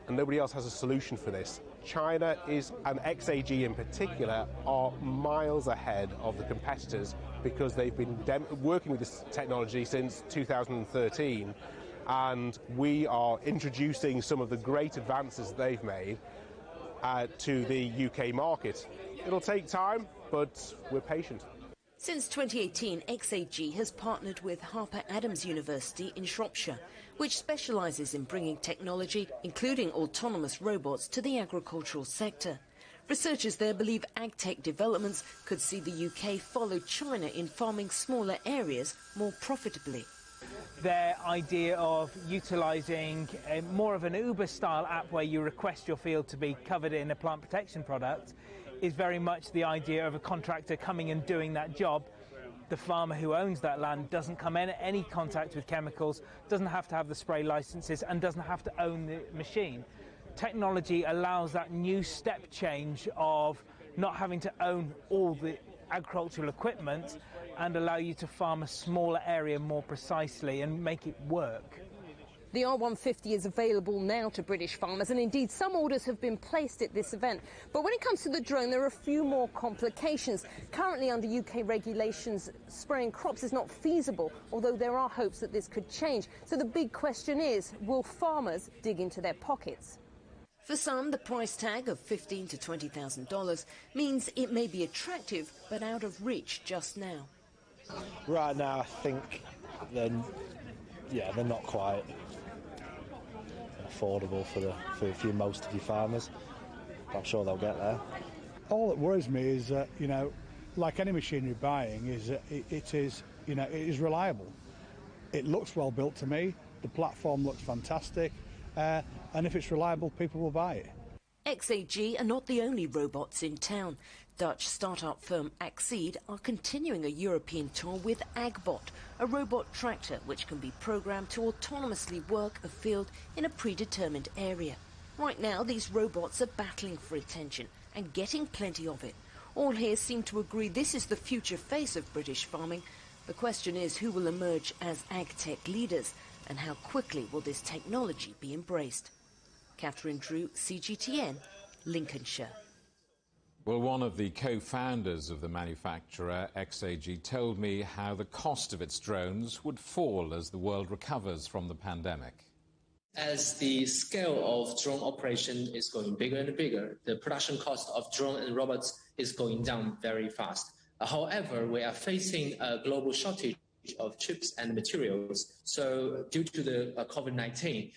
and nobody else has a solution for this. China and XAG in particular are miles ahead of the competitors because they've been working with this technology since 2013, and we are introducing some of the great advances they've made to the UK market. It'll take time, but we're patient. Since 2018, XAG has partnered with Harper Adams University in Shropshire, which specialises in bringing technology, including autonomous robots, to the agricultural sector. Researchers there believe ag-tech developments could see the UK follow China in farming smaller areas more profitably. Their idea of utilising more of an Uber-style app where you request your field to be covered in a plant protection product is very much the idea of a contractor coming and doing that job. The farmer who owns that land doesn't come in any contact with chemicals, doesn't have to have the spray licenses, and doesn't have to own the machine. Technology allows that new step change of not having to own all the agricultural equipment and allow you to farm a smaller area more precisely and make it work. The R150 is available now to British farmers, and indeed some orders have been placed at this event. But when it comes to the drone, there are a few more complications. Currently, under UK regulations, spraying crops is not feasible, although there are hopes that this could change. So the big question is, will farmers dig into their pockets? For some, the price tag of $15,000 to $20,000 means it may be attractive, but out of reach just now. Right now, I think they're not quite affordable for most of your farmers. I'm sure they'll get there. All that worries me is that, like any machinery buying, is that it is reliable. It looks well built to me. The platform looks fantastic, and if it's reliable, people will buy it. XAG are not the only robots in town. Dutch start-up firm Accede are continuing a European tour with Agbot, a robot tractor which can be programmed to autonomously work a field in a predetermined area. Right now, these robots are battling for attention and getting plenty of it. All here seem to agree this is the future face of British farming. The question is who will emerge as ag-tech leaders, and how quickly will this technology be embraced? Catherine Drew, CGTN, Lincolnshire. Well, one of the co-founders of the manufacturer, XAG, told me how the cost of its drones would fall as the world recovers from the pandemic. As the scale of drone operation is going bigger and bigger, the production cost of drone and robots is going down very fast. However, we are facing a global shortage of chips and materials. So due to the COVID-19,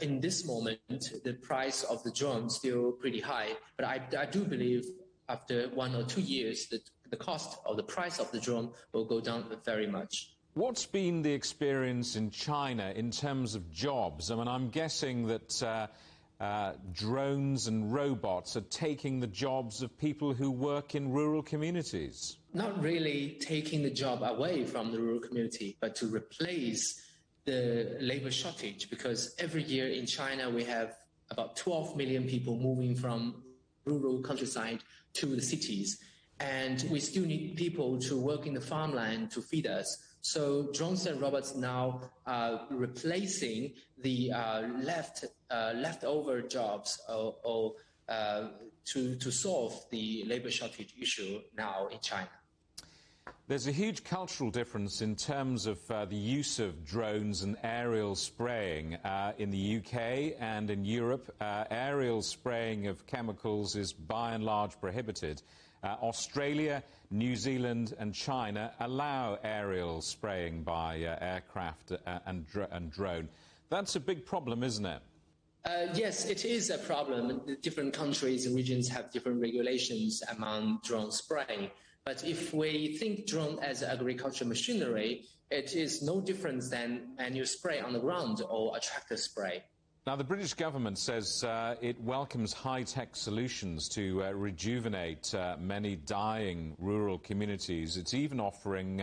in this moment, the price of the drone is still pretty high. But I do believe after 1 or 2 years, that the cost or the price of the drone will go down very much. What's been the experience in China in terms of jobs? I mean, I'm guessing that drones and robots are taking the jobs of people who work in rural communities. Not really taking the job away from the rural community, but to replace the labor shortage, because every year in China we have about 12 million people moving from rural countryside to the cities, and we still need people to work in the farmland to feed us. So drones and robots now are replacing the leftover jobs to solve the labor shortage issue now in China. There's a huge cultural difference in terms of the use of drones and aerial spraying in the UK and in Europe. Aerial spraying of chemicals is by and large prohibited. Australia, New Zealand and China allow aerial spraying by aircraft and drone. That's a big problem, isn't it? Yes, it is a problem. The different countries and regions have different regulations among drone spraying. But if we think drone as agricultural machinery, it is no different than manual spray on the ground or a tractor spray. Now, the British government says it welcomes high-tech solutions to rejuvenate many dying rural communities. It's even offering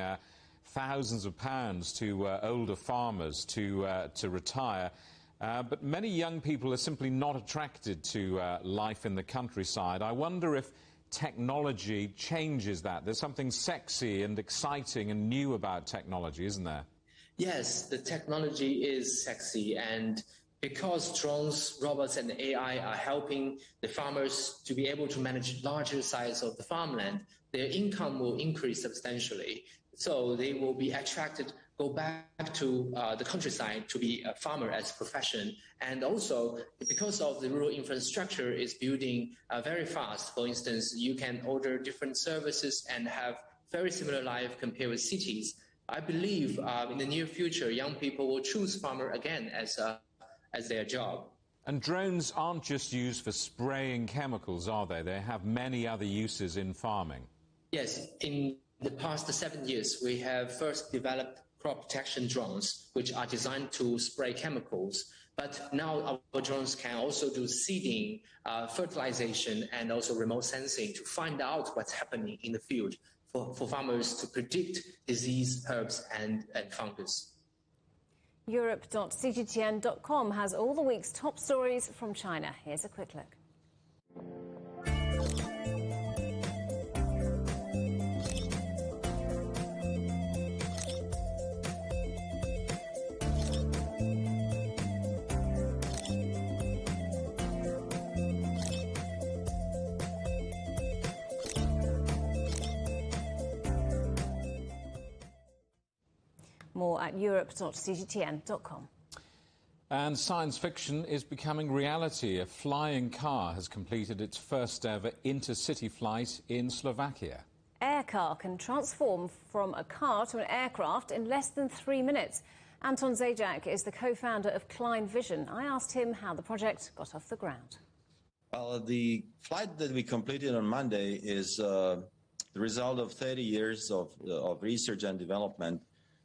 thousands of pounds to older farmers to retire. But many young people are simply not attracted to life in the countryside. I wonder if technology changes that. There's something sexy and exciting and new about technology, isn't there? Yes, the technology is sexy, and because drones, robots, and AI are helping the farmers to be able to manage larger size of the farmland, their income will increase substantially. So they will be attracted, go back to the countryside to be a farmer as a profession. And also, because of the rural infrastructure is building very fast, for instance, you can order different services and have very similar life compared with cities. I believe in the near future, young people will choose farmer again as their job. And drones aren't just used for spraying chemicals, are they? They have many other uses in farming. Yes, in the past 7 years, we have first developed crop protection drones, which are designed to spray chemicals. But now our drones can also do seeding, fertilization, and also remote sensing to find out what's happening in the field for farmers to predict disease, herbs, and fungus. Europe.cgtn.com has all the week's top stories from China. Here's a quick look. More at europe.cgtn.com. And science fiction is becoming reality. A flying car has completed its first ever intercity flight in Slovakia. Aircar can transform from a car to an aircraft in less than 3 minutes. Anton Zajac is the co-founder of Klein Vision. I asked him how the project got off the ground. Well, the flight that we completed on Monday is the result of 30 years of research and development.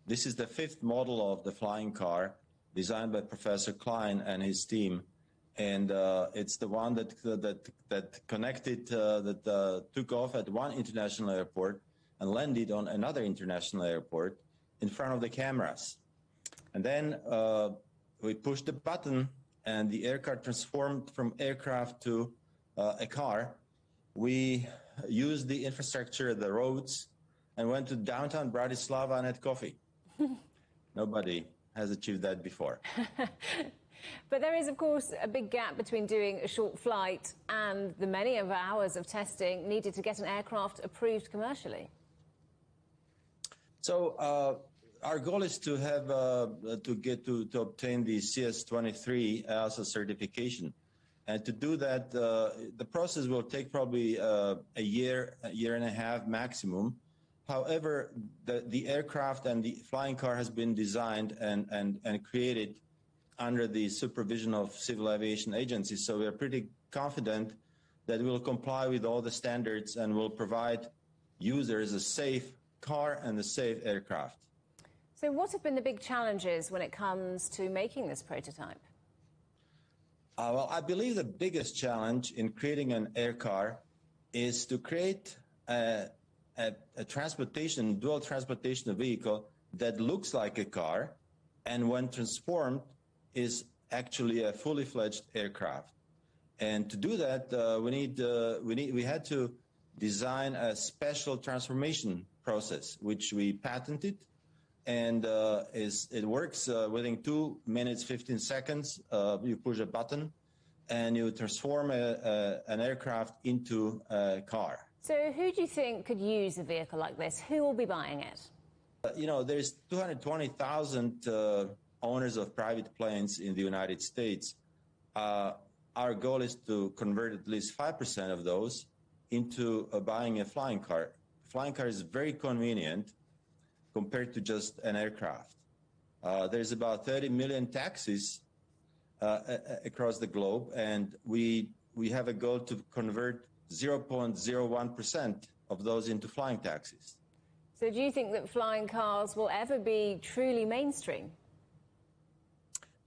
This is the 5th model of the flying car designed by Professor Klein and his team, and it's the one that connected, took off at one international airport and landed on another international airport in front of the cameras. And then we pushed the button, and the aircraft transformed from aircraft to a car. We used the infrastructure, the roads, and went to downtown Bratislava and had coffee. Nobody has achieved that before. But there is, of course, a big gap between doing a short flight and the many of hours of testing needed to get an aircraft approved commercially. So our goal is to have to obtain the CS23 EASA certification, and to do that, the process will take probably a year and a half maximum. However, the aircraft and the flying car has been designed and created under the supervision of civil aviation agencies. So we are pretty confident that we will comply with all the standards and will provide users a safe car and a safe aircraft. So what have been the big challenges when it comes to making this prototype? Well, I believe the biggest challenge in creating an air car is to create a dual transportation vehicle that looks like a car, and when transformed is actually a fully fledged aircraft. And to do that, we had to design a special transformation process, which we patented, and it works within 2 minutes 15 seconds. You push a button and you transform an aircraft into a car. So who do you think could use a vehicle like this? Who will be buying it? There's 220,000 owners of private planes in the United States. Our goal is to convert at least 5% of those into buying a flying car. Flying car is very convenient compared to just an aircraft. There's about 30 million taxis across the globe, and we have a goal to convert 0.01% of those into flying taxis. So do you think that flying cars will ever be truly mainstream?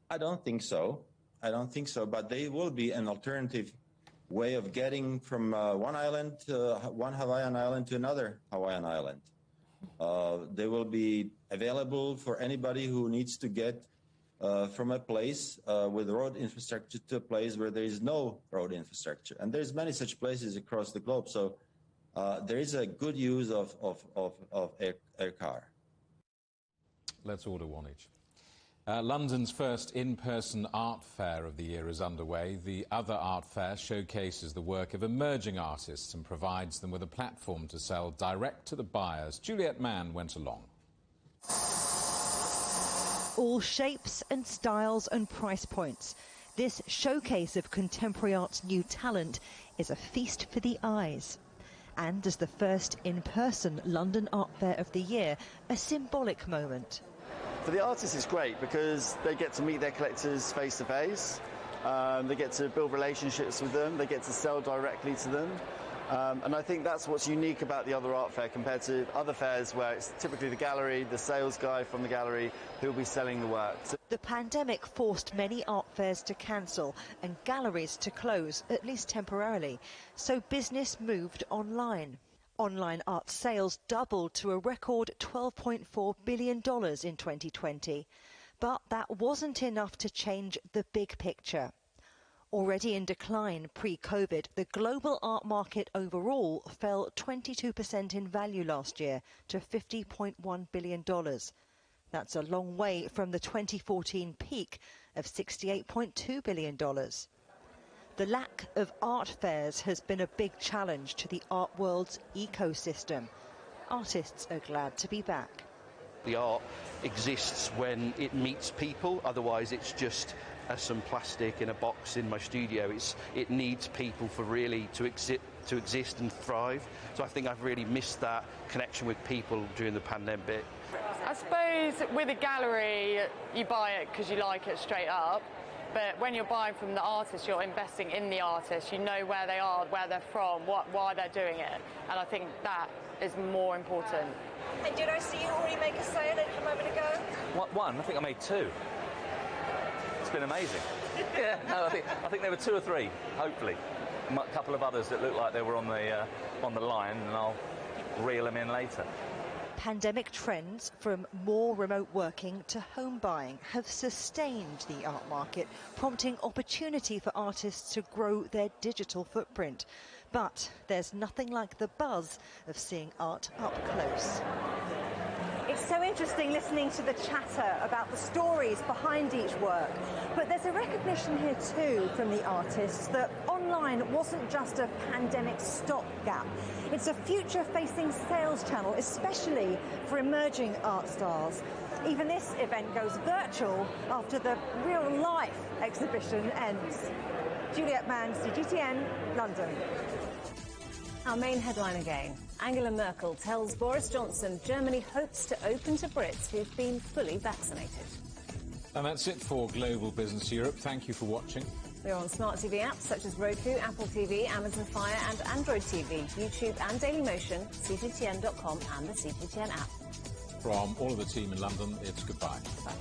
I don't think so. I don't think so, but they will be an alternative way of getting from one Hawaiian island to another Hawaiian island. They will be available for anybody who needs to get from a place with road infrastructure to a place where there is no road infrastructure. And there's many such places across the globe. So there is a good use of air car. Let's order one each. London's first in-person art fair of the year is underway. The other art fair showcases the work of emerging artists and provides them with a platform to sell direct to the buyers. Juliet Mann went along. All shapes and styles and price points. This showcase of contemporary art's new talent is a feast for the eyes. And as the first in-person London Art Fair of the year, a symbolic moment. For the artists, it's great because they get to meet their collectors face to face. They get to build relationships with them. They get to sell directly to them. And I think that's what's unique about the other art fair compared to other fairs where it's typically the gallery, the sales guy from the gallery who'll be selling the work. The pandemic forced many art fairs to cancel and galleries to close, at least temporarily. So business moved online. Online art sales doubled to a record $12.4 billion in 2020. But that wasn't enough to change the big picture. Already in decline pre-COVID, the global art market overall fell 22% in value last year to $50.1 billion. That's a long way from the 2014 peak of $68.2 billion. The lack of art fairs has been a big challenge to the art world's ecosystem. Artists are glad to be back. The art exists when it meets people, otherwise it's just some plastic in a box in my studio. It needs people for really to exist and thrive. So I think I've really missed that connection with people during the pandemic. I suppose with a gallery, you buy it because you like it straight up. But when you're buying from the artist, you're investing in the artist. You know where they are, where they're from, why they're doing it. And I think that is more important. And did I see you already make a sale a moment ago? One. I think I made two. It's been amazing. Yeah, no, I think there were two or three, hopefully. A couple of others that looked like they were on the line, and I'll reel them in later. Pandemic trends from more remote working to home buying have sustained the art market, prompting opportunity for artists to grow their digital footprint. But there's nothing like the buzz of seeing art up close. It's so interesting listening to the chatter about the stories behind each work. But there's a recognition here too from the artists that online wasn't just a pandemic stopgap. It's a future-facing sales channel, especially for emerging art styles. Even this event goes virtual after the real-life exhibition ends. Juliet Mann, CGTN, London. Our main headline again. Angela Merkel tells Boris Johnson Germany hopes to open to Brits who've been fully vaccinated. And that's it for Global Business Europe. Thank you for watching. We're on smart TV apps such as Roku, Apple TV, Amazon Fire and Android TV, YouTube and Dailymotion, CGTN.com and the CGTN app. From all of the team in London, it's goodbye. Bye.